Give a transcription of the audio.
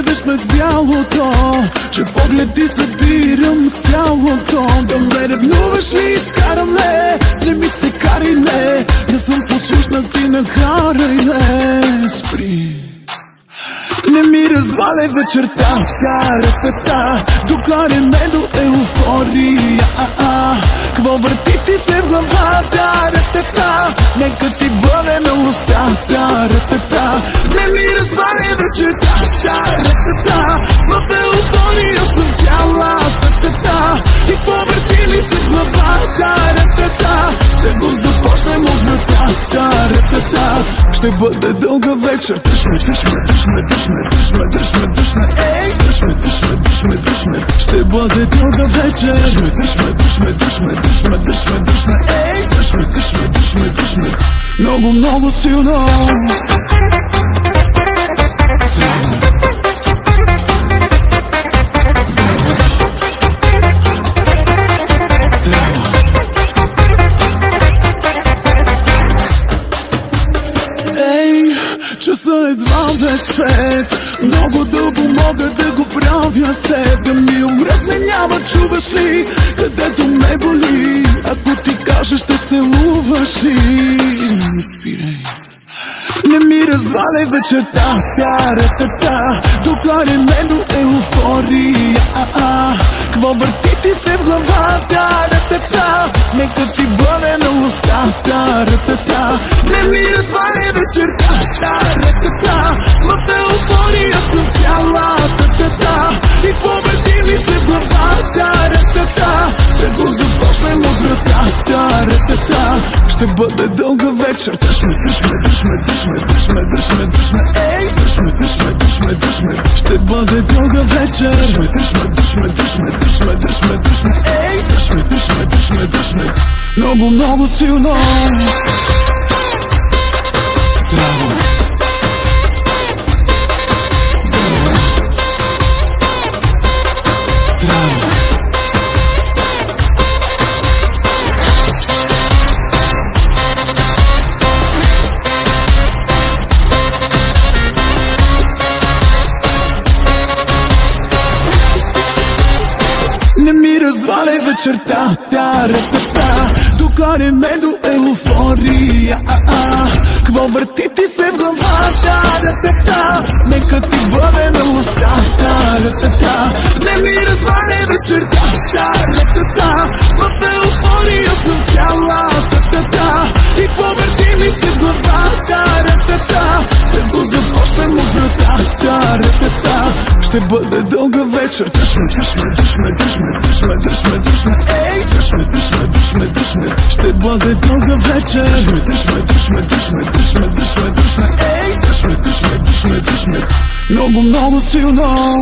дъжд ме с бялото, че поглед ти събирам с цялото. Да ме ревнуваш ли, изкарам ле, не ми се карай ле, не съм послушна, ти накарай ле. Спри, не ми разваляй вечерта, та-ра-та-та, докара ме до еуфория. Кво върти ти се в главата, ра-та-та, нека ти бъде милостта, та-ра-та-та. Не ми разваляй вечерта, та-ра-та-та, в еуфория съм цяла, та-та-та. И кво върти ли се в главата, ра-та-та, да го започнем от врата, та-ра-та-та. Ще бъде дълга вечер, дъжме, ей, дъжме, ще бъде дълга вечер, ей, дъжме, много, много силно. Часа едва без пет, много дълго мога да го правя с теб. Да ми умръсне няма, чуваш ли, където ме боли. Ако ти кажеш, ще целуваш ли. Не спирай, не ми разваляй вечерта, та-ра-та-та, докара ме до еуфория. Кво върти ти се в главата, ра-та-та, нека ти бъде милостта, та-ра-та-та. Не ми разваляй вечерта, та-ра-та-та, в еуфория съм цяла, та-та-та. И кво върти ми се в главата, ра-та-та, да го започнем от врата, та-ра-та-та. Ще бъде дълга вечер, дъжме, ей, дъжме, ще бъде дълга вечер, дъжме, ей, дъжме, много, много силно. Здраво, здраво, здраво. Не ми разваляй вечерта, та-ра-та-та, докара ме до еуфория. Кво върти ти се в главата, ра-та-та, нека ти бъде милостта, та-ра-та-та. Не ми разваляй вечерта, та-ра-та-та, в еуфория съм цяла, та-та-та. И кво върти ми се в главата, ра-та-та, да го започнем от врата, та-ра-та-та. Ще бъде дълга вечер, дъжме, ей, дъжме, ще бъде дълга вечер, ей, дъжме, много, много силно.